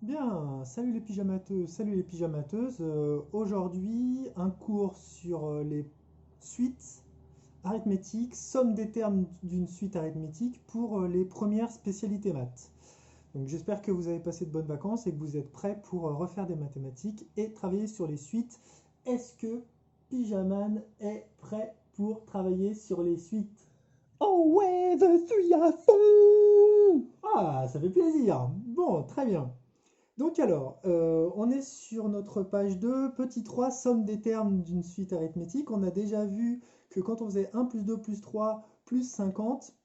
Bien, salut les pyjamateux, salut les pyjamateuses. Aujourd'hui, un cours sur les suites arithmétiques, somme des termes d'une suite arithmétique pour les premières spécialités maths. Donc j'espère que vous avez passé de bonnes vacances et que vous êtes prêts pour refaire des mathématiques et travailler sur les suites. Est-ce que Pyjaman est prêt pour travailler sur les suites? Oh ouais, je suis à fond! Ah, ça fait plaisir. Bon, très bien. Donc alors, on est sur notre page 2, petit 3, somme des termes d'une suite arithmétique. On a déjà vu que quand on faisait 1 plus 2 plus 3 plus 50,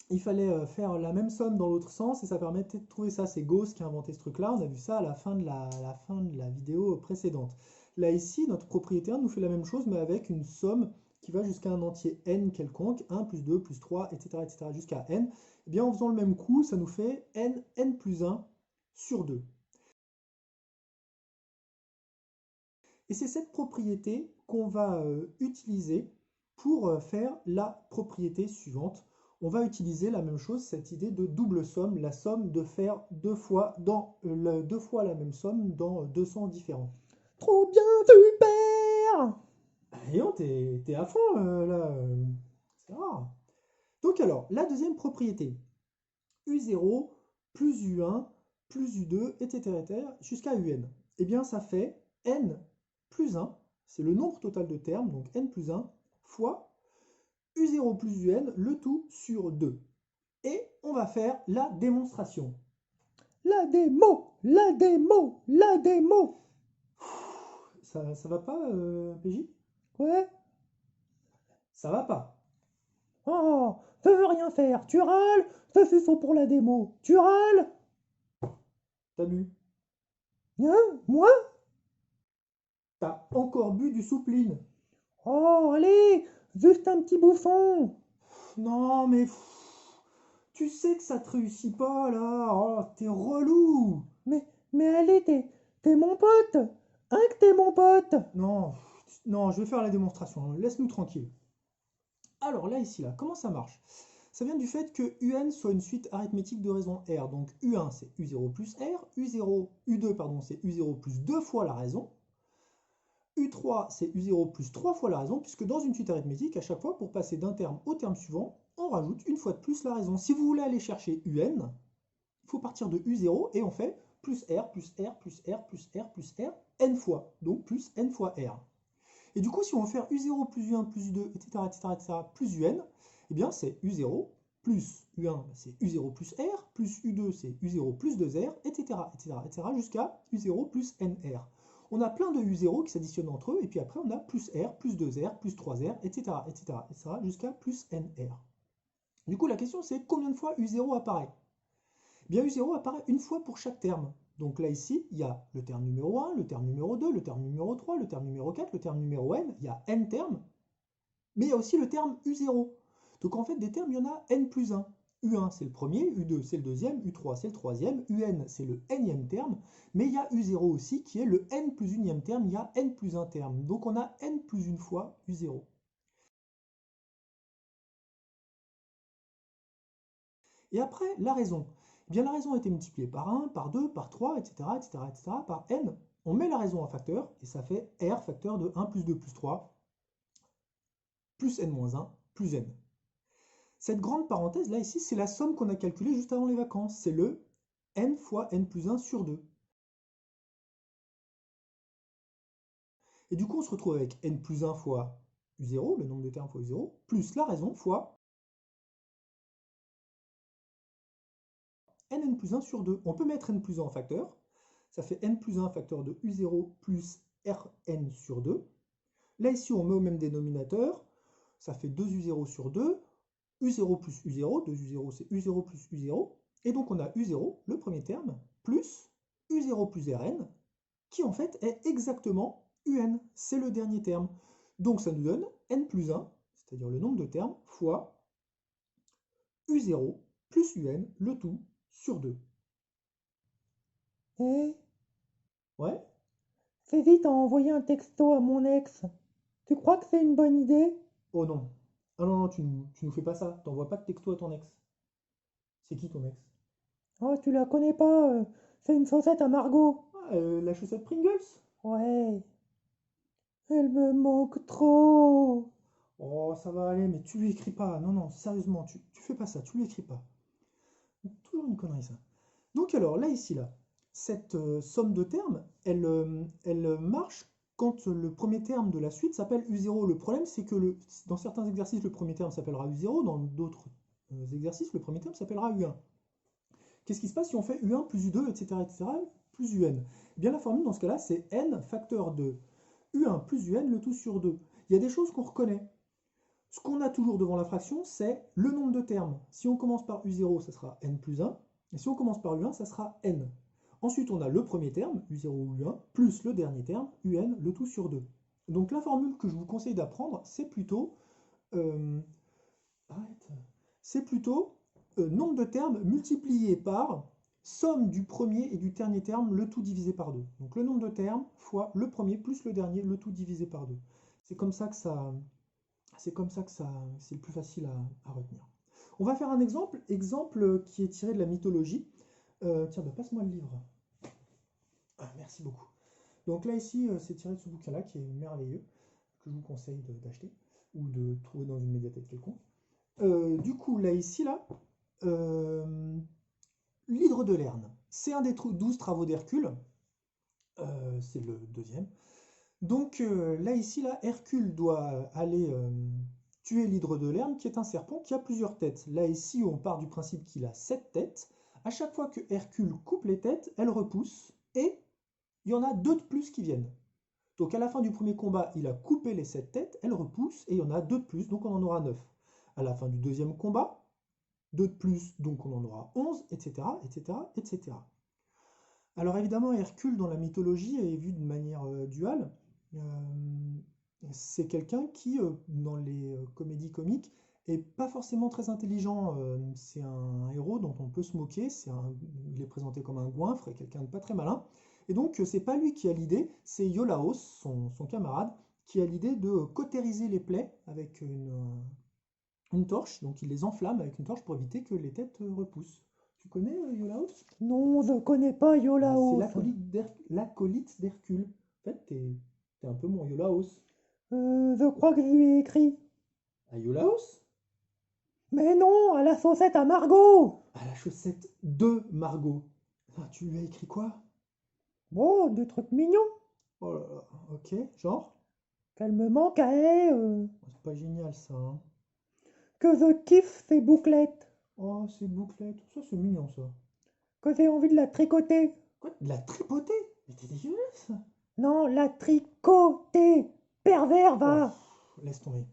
il fallait faire la même somme dans l'autre sens et ça permettait de trouver ça. C'est Gauss qui a inventé ce truc-là. On a vu ça à la fin de la vidéo précédente. Là ici, notre propriétaire nous fait la même chose mais avec une somme qui va jusqu'à un entier n quelconque, 1 plus 2 plus 3, etc., jusqu'à n. Eh bien, en faisant le même coup, ça nous fait n plus 1 sur 2. Et c'est cette propriété qu'on va utiliser pour faire la propriété suivante. On va utiliser la même chose, cette idée de double somme, la somme de faire deux fois la même somme dans deux sens différents. Trop bien, super! Et on t'es à fond là, c'est rare. Donc alors, la deuxième propriété, U0 plus U1 plus U2, etc., jusqu'à UN. Eh bien, ça fait N plus 1, c'est le nombre total de termes, donc N plus 1, fois U0 plus UN, le tout sur 2. Et on va faire la démonstration. La démo, la démo, la démo! Ça va pas, PJ? Ouais? Ça va pas. Oh, je veux rien faire, tu râles? Je suis faux pour la démo, tu râles? T'as bu. Hein? Moi? T'as encore bu du soupline. Oh, allez, juste un petit bouffon! Non, mais tu sais que ça te réussit pas là. Oh, t'es relou. Mais allez, t'es mon pote! Hein que t'es mon pote! Non, non, je vais faire la démonstration. Laisse-nous tranquille. Alors là, ici, là, comment ça marche? Ça vient du fait que UN soit une suite arithmétique de raison R. Donc U1 c'est U0 plus R, U0, U2 pardon, c'est U0 plus 2 fois la raison, U3 c'est U0 plus 3 fois la raison, puisque dans une suite arithmétique, à chaque fois, pour passer d'un terme au terme suivant, on rajoute une fois de plus la raison. Si vous voulez aller chercher UN, il faut partir de U0 et on fait plus R, plus R, plus R, plus R, plus R, N fois, donc plus N fois R. Et du coup, si on veut faire U0 plus U1 plus U2, etc., etc., etc., plus UN, eh bien c'est U0 plus U1, c'est U0 plus R, plus U2, c'est U0 plus 2R, etc., etc., etc., jusqu'à U0 plus NR. On a plein de U0 qui s'additionnent entre eux, et puis après on a plus R, plus 2R, plus 3R, etc., etc., etc., jusqu'à plus NR. Du coup, la question c'est combien de fois U0 apparaît? Eh bien, U0 apparaît une fois pour chaque terme. Donc là, ici, il y a le terme numéro 1, le terme numéro 2, le terme numéro 3, le terme numéro 4, le terme numéro n. Il y a n termes, mais il y a aussi le terme U0. Donc en fait, des termes, il y en a n plus 1. U1, c'est le premier, U2, c'est le deuxième, U3, c'est le troisième, UN, c'est le nème terme, mais il y a U0 aussi, qui est le n plus unième terme, il y a n plus 1 terme. Donc on a n plus une fois U0. Et après, la raison. Eh bien, la raison a été multipliée par 1, par 2, par 3, etc., etc., etc., par n. On met la raison en facteur, et ça fait R facteur de 1 plus 2 plus 3, plus n moins 1, plus n. Cette grande parenthèse, là, ici, c'est la somme qu'on a calculée juste avant les vacances. C'est le n fois n plus 1 sur 2. Et du coup, on se retrouve avec n plus 1 fois u0, le nombre de termes fois u0, plus la raison fois n plus 1 sur 2. On peut mettre n plus 1 en facteur. Ça fait n plus 1 facteur de u0 plus rn sur 2. Là, ici, on met au même dénominateur. Ça fait 2u0 sur 2. U0 plus U0. 2u0, c'est U0 plus U0. Et donc, on a U0, le premier terme, plus U0 plus Rn, qui en fait est exactement UN. C'est le dernier terme. Donc, ça nous donne N plus 1, c'est-à-dire le nombre de termes, fois U0 plus UN, le tout sur 2. Eh, Ouais? fais vite à envoyer un texto à mon ex. Tu crois que c'est une bonne idée? Oh non. Ah non, non, tu nous fais pas ça. T'envoies pas de texto à ton ex. C'est qui ton ex? Oh, tu la connais pas, C'est une saucette à Margot. Ah, la chaussette Pringles? Ouais. Elle me manque trop. Oh, ça va aller, mais tu lui écris pas. Non, non, sérieusement, tu fais pas ça, tu lui écris pas. Toujours une connerie, ça. Donc alors, là, ici, là, cette somme de termes, elle marche quand le premier terme de la suite s'appelle U0. Le problème, c'est que dans certains exercices, le premier terme s'appellera U0, dans d'autres exercices, le premier terme s'appellera U1. Qu'est-ce qui se passe si on fait U1 plus U2, etc., plus UN? Eh bien, la formule, dans ce cas-là, c'est N facteur de U1 plus UN, le tout sur 2. Il y a des choses qu'on reconnaît. Ce qu'on a toujours devant la fraction, c'est le nombre de termes. Si on commence par U0, ça sera N plus 1. Et si on commence par U1, ça sera N. Ensuite, on a le premier terme, U0 ou U1, plus le dernier terme, UN, le tout sur 2. Donc la formule que je vous conseille d'apprendre, c'est plutôt, euh, nombre de termes multiplié par somme du premier et du dernier terme, le tout divisé par 2. Donc le nombre de termes fois le premier plus le dernier, le tout divisé par 2. C'est comme ça que ça, c'est le plus facile à retenir. On va faire un exemple qui est tiré de la mythologie. Tiens, bah, passe-moi le livre. Ah, merci beaucoup. Donc là, ici, c'est tiré de ce bouquin-là qui est merveilleux, que je vous conseille d'acheter ou de trouver dans une médiathèque quelconque. Du coup, là, ici, là, l'hydre de Lerne. C'est un des 12 travaux d'Hercule. C'est le deuxième. Donc là, ici, là, Hercule doit aller tuer l'hydre de Lerne, qui est un serpent qui a plusieurs têtes. Là, ici, on part du principe qu'il a 7 têtes. À chaque fois que Hercule coupe les têtes, elles repoussent, et il y en a 2 de plus qui viennent. Donc à la fin du premier combat, il a coupé les 7 têtes, elles repoussent, et il y en a 2 de plus, donc on en aura 9. À la fin du deuxième combat, 2 de plus, donc on en aura 11, etc., etc., etc. Alors évidemment, Hercule, dans la mythologie, est vu de manière duale. Euh, c'est quelqu'un qui, dans les comédies comiques, est pas forcément très intelligent. C'est un héros dont on peut se moquer. Il est présenté comme un goinfre et quelqu'un de pas très malin. Et donc, c'est pas lui qui a l'idée, c'est Iolaos, son camarade, qui a l'idée de cautériser les plaies avec une torche. Donc, il les enflamme avec une torche pour éviter que les têtes repoussent. Tu connais Iolaos? Non, je connais pas Bah, c'est Iolaos. l'acolyte d'Hercule. En fait, t'es un peu mon Iolaos. Je crois que je lui ai écrit. À Iolaos? Mais non, à la saucette à Margot. À la chaussette de Margot. Ah, tu lui as écrit quoi? Bon, des trucs mignons. Oh là là, ok, genre? Qu'elle me manque à elle. C'est pas génial ça, hein. Que je kiffe ces bouclettes. Oh, ces bouclettes, ça c'est mignon ça. Que j'ai envie de la tricoter. Quoi? De la tripoter? Mais t'es dégueulasse! Non, la tricoter. Pervers, Oh, va. laisse tomber.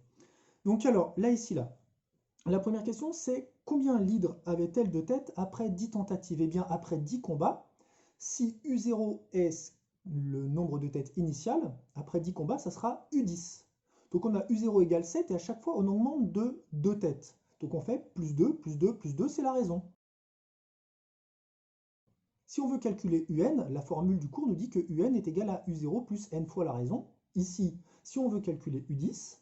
Donc alors, là, ici, là. La première question, c'est combien l'hydre avait-elle de têtes après 10 tentatives? Eh bien, après 10 combats, si U0 est le nombre de têtes initial, après 10 combats, ça sera U10. Donc on a U0 égale 7 et à chaque fois, on augmente de 2 têtes. Donc on fait plus 2, plus 2, plus 2, c'est la raison. Si on veut calculer UN, la formule du cours nous dit que UN est égal à U0 plus N fois la raison. Ici, si on veut calculer U10,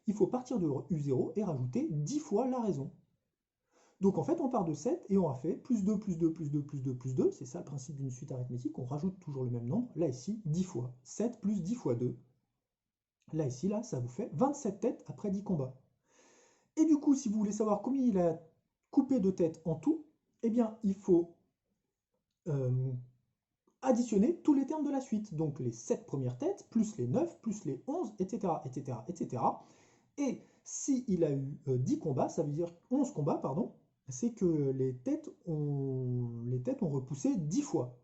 il faut partir de U0 et rajouter 10 fois la raison. Donc en fait, on part de 7 et on a fait plus 2, plus 2, plus 2, plus 2, plus 2. C'est ça le principe d'une suite arithmétique. On rajoute toujours le même nombre. Là, ici, 10 fois. 7 plus 10 fois 2. Là, ici, là, ça vous fait 27 têtes après 10 combats. Et du coup, si vous voulez savoir combien il a coupé de têtes en tout, eh bien, il faut additionner tous les termes de la suite. Donc les 7 premières têtes, plus les 9, plus les 11, etc., etc., etc. Et s'il a eu 10 combats, ça veut dire 11 combats, pardon, c'est que les têtes ont repoussé 10 fois.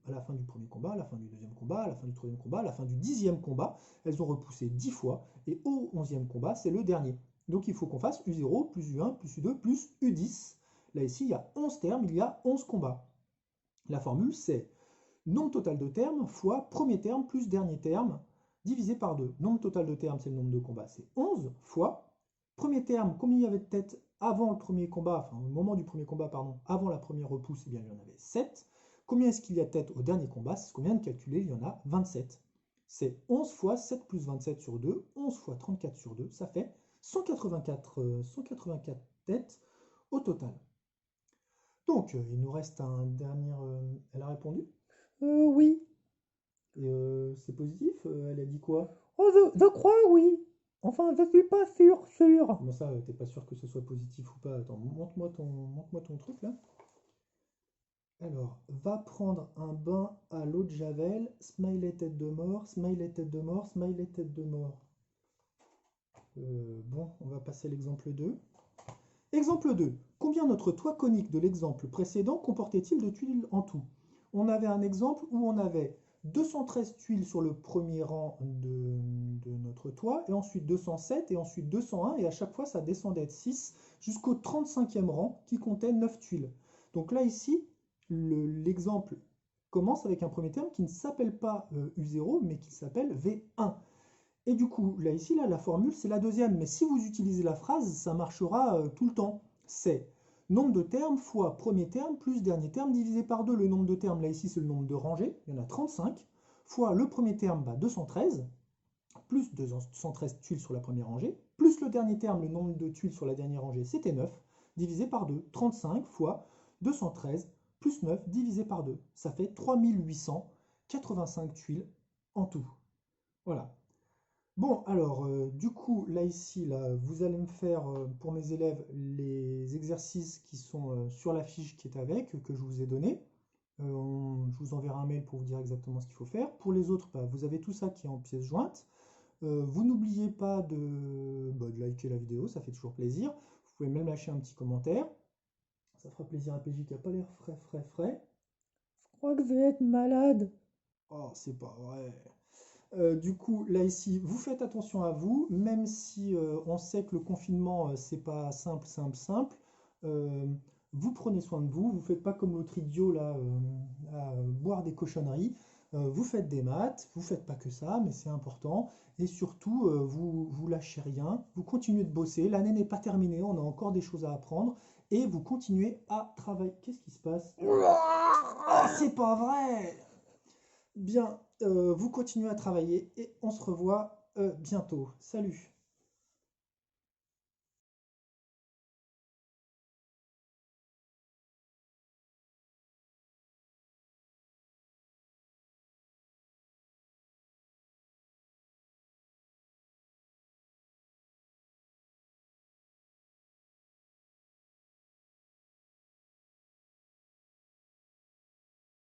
À la fin du premier combat, à la fin du deuxième combat, à la fin du troisième combat, à la fin du 10e combat, elles ont repoussé 10 fois, et au 11e combat, c'est le dernier. Donc il faut qu'on fasse U0 plus U1 plus U2 plus U10. Là ici, il y a 11 termes, il y a 11 combats. La formule, c'est nombre total de termes fois premier terme plus dernier terme divisé par 2. Nombre total de termes, c'est le nombre de combats, c'est 11 fois premier terme, combien il y avait de têtes avant le premier combat, enfin au moment du premier combat, pardon, avant la première repousse, eh bien il y en avait 7. Combien est-ce qu'il y a de têtes au dernier combat? C'est ce qu'on vient de calculer, il y en a 27. C'est 11 fois 7 plus 27 sur 2, 11 fois 34 sur 2, ça fait 184 têtes au total. Donc, il nous reste un dernier... elle a répondu. Oui. Et c'est positif. Elle a dit quoi? Oh, je crois, oui. Enfin, je suis pas sûr. Comment ça, t'es pas sûr que ce soit positif ou pas? Attends, montre-moi ton truc là. Alors, va prendre un bain à l'eau de Javel, smiley tête de mort, smiley tête de mort, smiley tête de mort. Bon, on va passer à l'exemple 2. Exemple 2. Combien notre toit conique de l'exemple précédent comportait-il de tuiles en tout? On avait un exemple où on avait 213 tuiles sur le premier rang de notre toit, et ensuite 207, et ensuite 201, et à chaque fois ça descendait de 6 jusqu'au 35e rang qui comptait 9 tuiles. Donc là ici, l'exemple commence avec un premier terme qui ne s'appelle pas U0, mais qui s'appelle V1. Et du coup, là, ici, là, la formule, c'est la deuxième. Mais si vous utilisez la phrase, ça marchera tout le temps. C'est nombre de termes fois premier terme plus dernier terme divisé par 2. Le nombre de termes, là, ici, c'est le nombre de rangées. Il y en a 35. Fois le premier terme, 213. Plus 213 tuiles sur la première rangée. Plus le dernier terme, le nombre de tuiles sur la dernière rangée, c'était 9. Divisé par 2. 35 fois 213 plus 9 divisé par 2. Ça fait 3885 tuiles en tout. Voilà. Bon, alors, du coup, là, ici, là, vous allez me faire, pour mes élèves, les exercices qui sont sur la fiche qui est avec, que je vous ai donnée. Je vous enverrai un mail pour vous dire exactement ce qu'il faut faire. Pour les autres, bah, vous avez tout ça qui est en pièces jointes. Vous n'oubliez pas de liker la vidéo, ça fait toujours plaisir. Vous pouvez même lâcher un petit commentaire. Ça fera plaisir à PJ qui n'a pas l'air frais. Je crois que je vais être malade. Oh, c'est pas vrai. Du coup, là ici, vous faites attention à vous, même si on sait que le confinement, c'est pas simple. euh, vous prenez soin de vous, vous faites pas comme l'autre idiot là, à boire des cochonneries. Vous faites des maths, vous faites pas que ça, mais c'est important. Et surtout, vous lâchez rien, vous continuez de bosser. L'année n'est pas terminée, on a encore des choses à apprendre. Et vous continuez à travailler. Qu'est-ce qui se passe? Oh, c'est pas vrai! Bien, vous continuez à travailler et on se revoit bientôt. Salut!